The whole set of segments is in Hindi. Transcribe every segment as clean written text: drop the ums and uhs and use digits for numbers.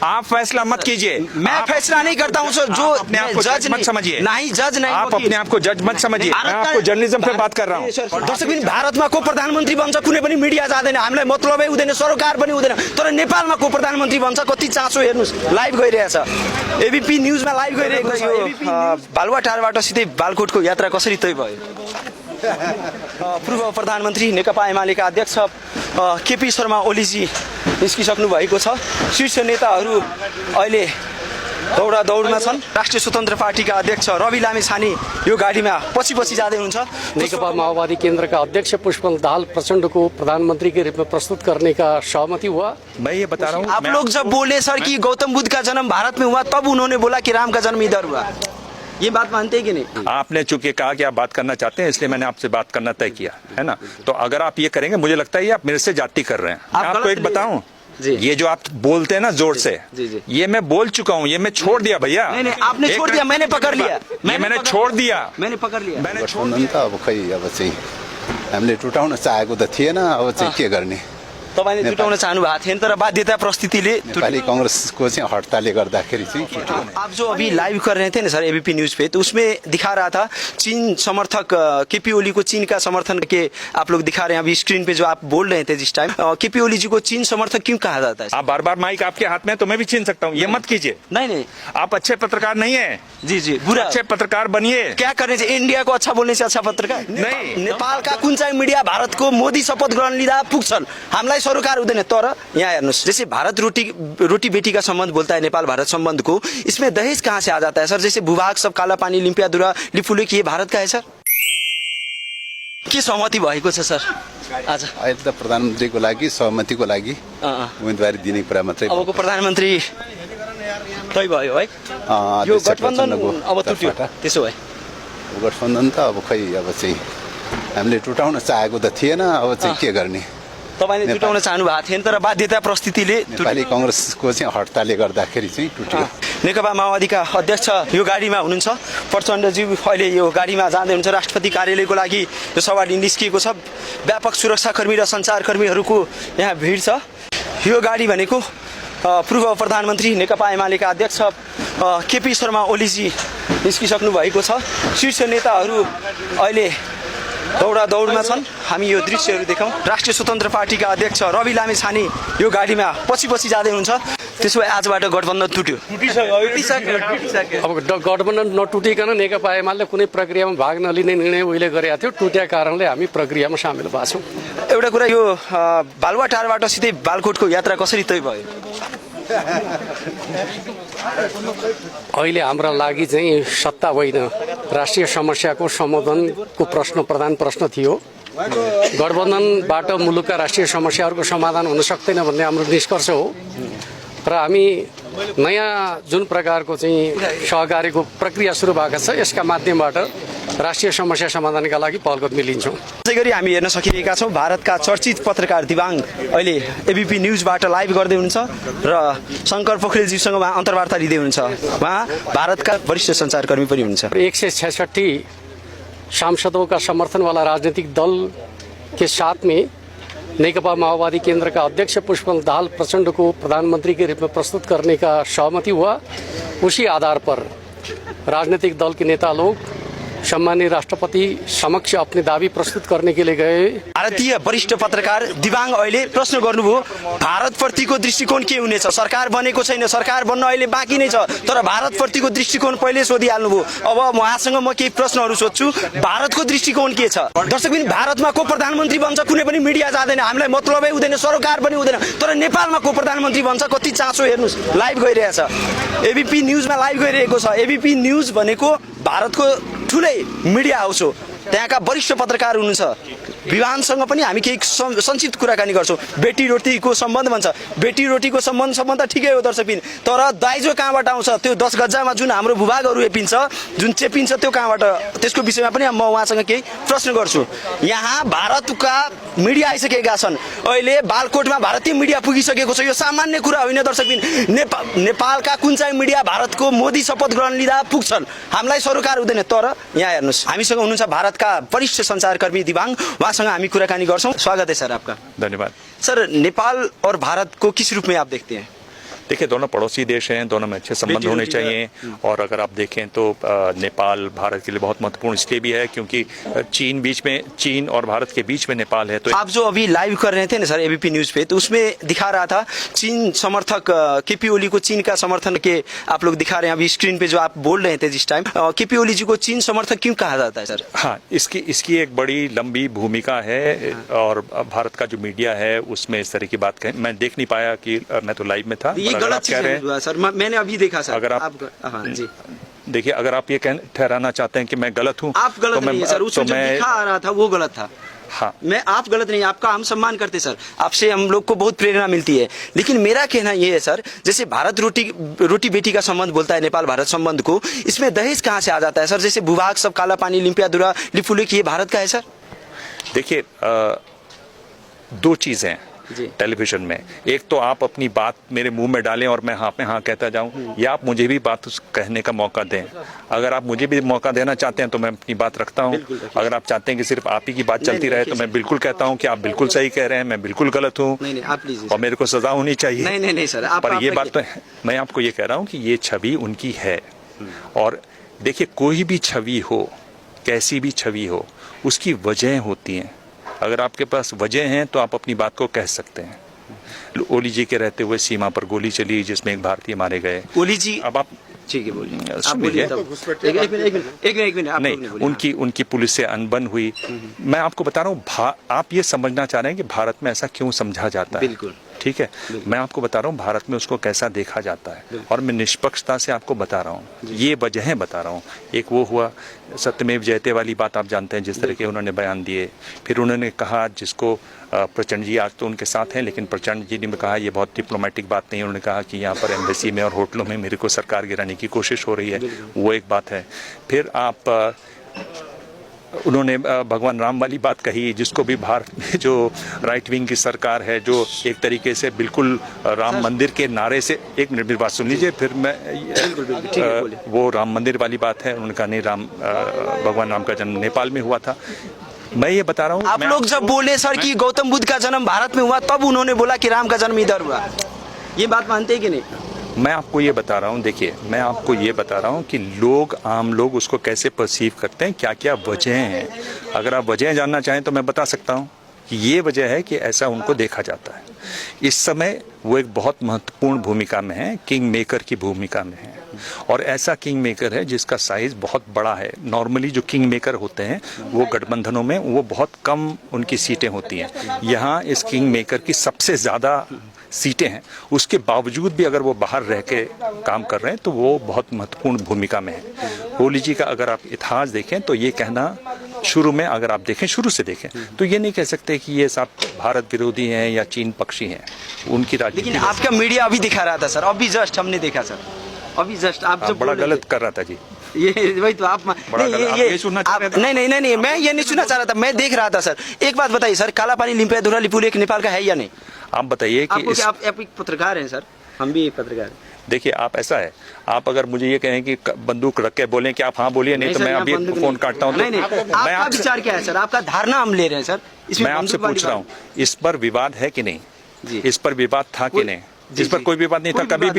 आप फैसला मत कीजिए। मैं फैसला नहीं करता हूँ सर, जो अपने आप को जज मत समझिए। नहीं, जज नहीं, आप अपने आप को जज मत समझिए। मैं आपको जर्नलिज्म पे बात कर रहा हूँ। दर्शकबिन, भारतमा को प्रधानमन्त्री बन्छ कुनै पनि मिडिया जाँदैन, हामीलाई मतलबै हुँदैन, सरकार पनि हुँदैन, तर नेपालमा को प्रधानमन्त्री बन्छ कति चासो। हेर्नुस्, लाइभ गइरहेछ, एबीपी न्यूजमा लाइभ गइरहेको छ। बालुवाटारबाट सिधै बालकोटको यात्रा कसरी तय भयो? पूर्व प्रधानमन्त्री नेकपा एमालेका अध्यक्ष केपी शर्मा ओलीजी निस्किसक्नु भएको छ। शीर्ष नेताहरू अहिले दौडमा छन्। राष्ट्रिय स्वतन्त्र पार्टीका अध्यक्ष रवि लामिछाने यो गाडीमा पछि जाँदै हुनुहुन्छ। नेकपा माओवादी केंद्र का अध्यक्ष पुष्पकमल दाहाल प्रचंड को प्रधानमंत्री के रूप में प्रस्तुत करने का सहमति हुआ। मैं ये बता रहा हूँ, आप लोग जब बोले सर कि गौतम बुद्ध का जन्म भारत में हुआ, तब उन्होंने बोला कि राम का जन्म इधर हुआ। ये बात मानते हैं कि नहीं? आपने चूंकि कहा कि आप बात करना चाहते हैं, इसलिए मैंने आपसे बात करना तय किया है ना। तो अगर आप ये करेंगे, मुझे लगता है ये आप मेरे से जाति कर रहे हैं। आपको एक बताऊं, ये जो आप बोलते हैं ना जोर से, ये मैं बोल चुका हूँ, ये मैं छोड़ दिया भैया। नहीं, आपने छोड़ दिया, मैंने पकड़ लिया। मैंने छोड़ दिया, मैंने पकड़ लिया। अब खै अब चाहिँ हामीले टुटाउन चाहेको त थिएन, अब चाहिँ के गर्ने। तपाईले जुटाउन चाहनु भएको थिएन, तर बाध्यता परिस्थितिले नेपाली कांग्रेसको चाहिँ हडतालले गर्दाखेरि चाहिँ टुट्यो। आप जो अभी लाइव कर रहे थे ना सर एबीपी न्यूज पे, तो उसमें दिखा रहा था चीन समर्थक केपी ओली को चीन का समर्थन के आप लोग दिखा रहे हैं अभी स्क्रीन पे जो आप बोल रहे थे जिस टाइम। केपी ओली जी को चीन समर्थक क्यों कहा जाता है? आप बार माइक आपके हाथ में, तो मैं भी छीन सकता हूँ, ये मत कीजिए। नहीं, आप अच्छे पत्रकार नहीं है। जी, बुरा अच्छे पत्रकार बनिए। क्या करने चाहिए? इंडिया को अच्छा बोलने से अच्छा पत्रकार नहीं। नेपाल का कुन चाहिँ मीडिया भारत को मोदी शपथ ग्रहण लिँदा पुग्छन्, हामीलाई सरकार हुँदैन। तर यहाँ हेर्नुस्, जैसे भारत रोटी बेटी का संबंध बोलता है नेपाल भारत संबंध को, इसमें दहेज कहाँ से आ जाता है सर? जैसे भूभाग सब काला पानी लिम्पियादुरा लिफुले कि ये भारत का है सर? के सहमति भएको छ सर आज? अहिले त प्रधानमन्त्रीको लागि सहमतिको लागि उम्मेदवारी दिने कुरा मात्रै। अबको प्रधानमन्त्री तय भयो है, यो गठबन्धन अब टुट्यो। त्यसो भए गठबन्धन त अब खै अब चाहिँ हामीले टुटाउन चाहेको त थिएन, अब चाहिँ के गर्ने। तपाईले जुटाउन चाहनु भएको थिएन, तर बाध्यता परिस्थितिले नेपाली कांग्रेसको चाहिँ हडतालले गर्दाखेरि चाहिँ टुट्यो। नेकपा माओवादीका अध्यक्ष यो गाडीमा हुनुहुन्छ। प्रचण्डजी अहिले यो गाडीमा जाँदै हुनुहुन्छ। राष्ट्रपति कार्यालयको लागि यो सवारी निस्किएको छ। व्यापक सुरक्षाकर्मी र सञ्चारकर्मीहरूको यहाँ भिड छ। यो गाडी भनेको पूर्व प्रधानमन्त्री नेकपा एमालेका अध्यक्ष केपी शर्मा ओलीजी निस्किसक्नु भएको छ। शीर्ष नेताहरू अहिले दौडमा छन्। हामी यो दृश्यहरू देखाउँ। राष्ट्रिय स्वतन्त्र पार्टीका अध्यक्ष रवि लामिछाने यो गाडीमा पछि जाँदै हुनुहुन्छ। त्यसो भए आजबाट गठबन्धन टुट्यो। अब गठबन्धन नटुटिकन नेकपा एमाले कुनै प्रक्रियामा भाग नलिने निर्णय उहिले गरेका थियो। टुटेका कारणले हामी प्रक्रियामा सामेल भएको छौँ। एउटा कुरा, यो बालुवाटारबाट सिधै बालकोटको यात्रा कसरी तय भयो? अहिले हाम्रा लागि चाहिँ सत्ता होइन, राष्ट्रिय समस्याको समाधानको प्रधान प्रश्न थियो। गठबन्धनबाट मुलुकका राष्ट्रिय समस्याहरूको समाधान हुन सक्दैन भन्ने हाम्रो निष्कर्ष हो र हामी नयाँ जुन प्रकारको चाहिँ सहकारीको प्रक्रिया सुरु भएको छ, यसका माध्यमबाट राष्ट्रिय समस्या समाधानका लागि पहल कदमी लिन्छौँ। त्यसै गरी हामी हेर्न सकिरहेका छौँ भारतका चर्चित पत्रकार दिवाङ अहिले एबीपी न्यूजबाट लाइभ गर्दै हुनुहुन्छ र शङ्कर पोखरेलजीसँग उहाँ अन्तर्वार्ता लिँदै हुनुहुन्छ। उहाँ भारतका वरिष्ठ सञ्चारकर्मी पनि हुनुहुन्छ। 166 सांसदों का समर्थन वाला राजनीतिक दल के साथ में नेकपा माओवादी केंद्र का अध्यक्ष पुष्पकमल दाहाल प्रचंड को प्रधानमंत्री के रूप में प्रस्तुत करने का सहमति हुआ। उसी आधार पर राजनीतिक दल के नेता लोग सम्माननीय राष्ट्रपति समक्ष अपने दावी प्रस्तुत करने के लिए गए। भारतीय वरिष्ठ पत्रकार दिवाङ अहिले प्रश्न गर्नुभयो, भारतप्रतिको दृष्टिकोण के हुनेछ? सरकार बनेको छैन, सरकार बन्न अहिले बाँकी नै छ, तर भारतप्रतिको दृष्टिकोण पहिले सोधिहाल्नुभयो। अब उहाँसँग म केही प्रश्नहरू सोध्छु। भारतको दृष्टिकोण के छ? दर्शकबिन, भारतमा को प्रधानमन्त्री बन्छ कुनै पनि मिडिया जाँदैन, हामीलाई मतलबै हुँदैन, सरकार पनि हुँदैन, तर नेपालमा को प्रधानमन्त्री बन्छ कति चासो। हेर्नुस्, लाइभ गइरहेछ, एबीपी न्यूजमा लाइभ गइरहेको छ। एबीपी न्यूज भनेको भारतको ठुलै मिडिया हाउस हो। त्यहाँका वरिष्ठ पत्रकार हुनुहुन्छ। विवानसँग पनि हामी केही संक्षिप्त कुराकानी गर्छौँ। बेटी रोटीको सम्बन्ध भन्छ, बेटी रोटीको सम्बन्ध त ठिकै हो दर्शकबिन, तर दाइजो कहाँबाट आउँछ? त्यो 10 गज्जामा जुन हाम्रो भूभागहरू जुन चेपिन्छ त्यो कहाँबाट? त्यसको विषयमा पनि म उहाँसँग केही प्रश्न गर्छु। यहाँ भारतका मिडिया आइसकेका छन्। अहिले बालकोटमा भारतीय मिडिया पुगिसकेको छ। यो सामान्य कुरा होइन दर्शकबिन। नेपालका कुन चाहिँ मिडिया भारतको मोदी शपथ ग्रहण लिँदा पुग्छन्, हामीलाई सरकार हुँदैन। तर यहाँ हेर्नुहोस्, हामीसँग हुनुहुन्छ भारतका वरिष्ठ सञ्चारकर्मी दिवाङ, उहाँसँग हामी कुराकानी गर्छौँ। स्वागत है सर आपका। धन्यवाद। सर, नेपाल और भारत को किस रूप में आप देखते हैं? देखिए, दोनों पड़ोसी देश हैं, दोनों में अच्छे संबंध होने चाहिए। और अगर आप देखें तो नेपाल भारत के लिए बहुत महत्वपूर्ण इसलिए भी है क्योंकि चीन और भारत के बीच में नेपाल है। तो आप जो अभी लाइव कर रहे थे ना सर एबीपी न्यूज पे, तो उसमें दिखा रहा था चीन समर्थक केपी ओली को चीन का समर्थन के आप लोग दिखा रहे हैं अभी स्क्रीन पे जो आप बोल रहे थे जिस टाइम। केपी ओली जी को चीन समर्थक क्यों कहा जाता है सर? हाँ, इसकी एक बड़ी लंबी भूमिका है और भारत का जो मीडिया है उसमें इस तरह की बात कहें, मैं देख नहीं पाया कि मैं तो लाइव में था। ये गलत चीज है सर, मैंने अभी देखा सर। अगर आप जी देखिए, अगर आप ये ठहराना चाहते हैं कि मैं गलत हूँ, आप गलत नहीं है सर, उसमें जो दिखा आ रहा था वो गलत था। हाँ, आप गलत नहीं, आपका हम सम्मान करते सर, आपसे हम लोग को बहुत प्रेरणा मिलती है। लेकिन मेरा कहना ये है सर, जैसे भारत रोटी बेटी का संबंध बोलता है नेपाल भारत संबंध को, इसमें दहेज कहाँ से आ जाता है सर? जैसे भूभाग सब काला पानी लिम्पियाधुरा लिपुलेख ये भारत का है सर? देखिए, दो चीजें टेलीविजन में, एक तो आप अपनी बात मेरे मुंह में डालें और मैं हाँ पे हाँ कहता जाऊं, या आप मुझे भी बात कहने का मौका दें। अगर आप मुझे भी मौका देना चाहते हैं तो मैं अपनी बात रखता हूं। अगर आप चाहते हैं कि सिर्फ आप ही की बात चलती रहे तो मैं बिल्कुल कहता हूं कि आप बिल्कुल सही कह रहे हैं, मैं बिल्कुल गलत हूं और मेरे को सजा होनी चाहिए। नहीं सर, पर ये बात तो मैं आपको ये कह रहा हूँ कि ये छवि उनकी है। और देखिए, कोई भी छवि हो, कैसी भी छवि हो, उसकी वजह होती हैं। अगर आपके पास वजह है तो आप अपनी बात को कह सकते हैं। ओली जी के रहते हुए सीमा पर गोली चली जिसमें एक भारतीय मारे गए। ओली जी, अब आप ठीक है बोलिए, एक मिनट नहीं, उनकी पुलिस से अनबन हुई। मैं आपको बता रहा हूँ, आप ये समझना चाह रहे हैं कि भारत में ऐसा क्यों समझा जाता है। बिल्कुल ठीक है, मैं आपको बता रहा हूँ भारत में उसको कैसा देखा जाता है और मैं निष्पक्षता से आपको बता रहा हूँ, ये वजहें बता रहा हूँ। एक वो हुआ सत्यमेव जयते वाली बात, आप जानते हैं जिस तरह के उन्होंने बयान दिए। फिर उन्होंने कहा, जिसको प्रचंड जी आज तो उनके साथ हैं, लेकिन प्रचंड जी ने कहा ये बहुत डिप्लोमेटिक बात नहीं। उन्होंने कहा कि यहाँ पर एम्बेसी में और होटलों में मेरे को सरकार गिराने की कोशिश हो रही है, वो एक बात है। फिर उन्होंने भगवान राम वाली बात कही, जिसको भी भारत में जो राइट विंग की सरकार है, जो एक तरीके से बिल्कुल राम मंदिर के नारे से, एक मिनट मेरी बात सुन लीजिए, फिर मैं वो राम मंदिर वाली बात है। उन्होंने कहा नहीं, भगवान राम का जन्म नेपाल में हुआ था। मैं ये बता रहा हूँ, आप लोग जब बोले सर कि गौतम बुद्ध का जन्म भारत में हुआ, तब उन्होंने बोला कि राम का जन्म इधर हुआ। ये बात मानते हैं कि नहीं? मैं आपको ये बता रहा हूँ, देखिए मैं आपको ये बता रहा हूँ कि आम लोग उसको कैसे परसीव करते हैं, क्या क्या वजह हैं। अगर आप वजह जानना चाहें तो मैं बता सकता हूँ कि ये वजह है कि ऐसा उनको देखा जाता है। इस समय वो एक बहुत महत्वपूर्ण भूमिका में है, किंग मेकर की भूमिका में है। और ऐसा किंग मेकर है जिसका साइज बहुत बड़ा है। नॉर्मली जो किंग मेकर होते हैं वो गठबंधनों में वो बहुत कम उनकी सीटें होती हैं। यहाँ इस किंग मेकर की सबसे ज़्यादा सीटें हैं, उसके बावजूद भी अगर वो बाहर रह के काम कर रहे हैं तो वो बहुत महत्वपूर्ण भूमिका में है। ओली जी का अगर आप इतिहास देखें तो ये कहना, शुरू में अगर आप देखें, शुरू से देखें तो ये नहीं कह सकते कि ये सब भारत विरोधी हैं या चीन पक्षी हैं। उनकी राजनीति, लेकिन आपका मीडिया अभी दिखा रहा था सर, अभी जस्ट हमने देखा सर, अभी जस्ट आप जो बड़ा गलत कर रहा था जी। ये वही तो आप नहीं, मैं ये नहीं सुनना चाह रहा था, मैं देख रहा था सर। एक बात बताइए सर, काला पानी लिम्पियाधुरा लिपुलेख नेपाल का है या नहीं? आप बताइए कि आप एक पत्रकार हैं सर, हम भी एक पत्रकार हैं। देखिए, आप ऐसा है, आप अगर मुझे ये कहें कि बंदूक रख के बोलें कि आप हाँ बोलिए, नहीं तो मैं अभी फोन काटता हूँ। नहीं, आपका विचार क्या है सर? आपका धारणा हम ले रहे हैं सर। मैं आपसे पूछ रहा हूँ, इस पर विवाद है कि नहीं? इस पर विवाद था कि नहीं? इस पर कोई विवाद नहीं था, कभी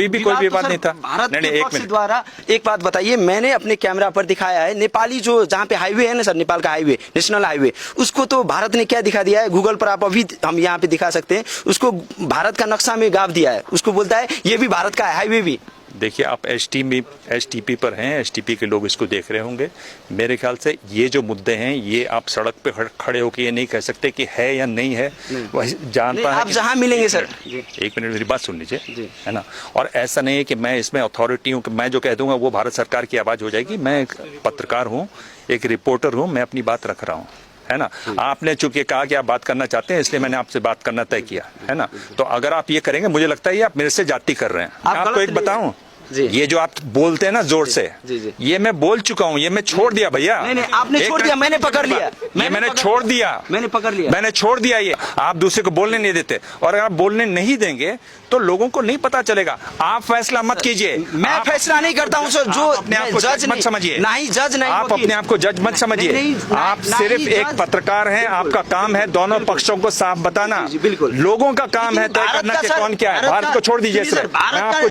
भी कोई विवाद नहीं था। भारत के पक्ष द्वारा एक बात बताइए, मैंने अपने कैमरा पर दिखाया है, नेपाली जो जहाँ पे हाईवे है ना सर, नेपाल का हाईवे, नेशनल हाईवे, उसको तो भारत ने क्या दिखा दिया है, गूगल पर आप अभी हम यहाँ पे दिखा सकते हैं, उसको भारत का नक्शा में गाँव दिया है, उसको बोलता है ये भी भारत का है हाईवे भी। देखिए, आप एसटीपी पर हैं, एसटीपी के लोग इसको देख रहे होंगे। मेरे ख्याल से ये जो मुद्दे हैं, ये आप सड़क पे खड़े होकर ये नहीं कह सकते कि है या नहीं है। जानता है आप जहाँ मिलेंगे सर। एक मिनट मेरी बात सुन लीजिए, है ना। और ऐसा नहीं है कि मैं इसमें अथॉरिटी हूँ कि मैं जो कह दूंगा वो भारत सरकार की आवाज हो जाएगी। मैं एक पत्रकार हूँ, एक रिपोर्टर हूँ, मैं अपनी बात रख रहा हूँ, है ना। आपने चूंकि कहा कि आप बात करना चाहते हैं, इसलिए मैंने आपसे बात करना तय किया, है ना। तो अगर आप ये करेंगे, मुझे लगता है ये आप मेरे से जाति कर रहे हैं। आपको एक बताऊं, ये जो आप बोलते हैं ना जोर से, ये मैं बोल चुका हूँ, ये मैं छोड़ दिया भैया। नहीं आपने छोड़ दिया, मैंने पकड़ लिया, मैंने छोड़ दिया, मैंने पकड़ लिया, मैंने छोड़ दिया। ये आप दूसरे को बोलने नहीं देते, और अगर आप बोलने नहीं देंगे तो लोगों को नहीं पता चलेगा। आप फैसला मत कीजिए। मैं फैसला नहीं करता हूँ सर, जो अपने आप को जज मत समझिए। नहीं जज नहीं, आप अपने आप को जज मत समझिए। आप सिर्फ एक पत्रकार हैं, आपका काम है दोनों पक्षों को साफ बताना। बिल्कुल, लोगों का काम है तय करना कि कौन क्या है। भारत को छोड़ दीजिए सर, मैं आपको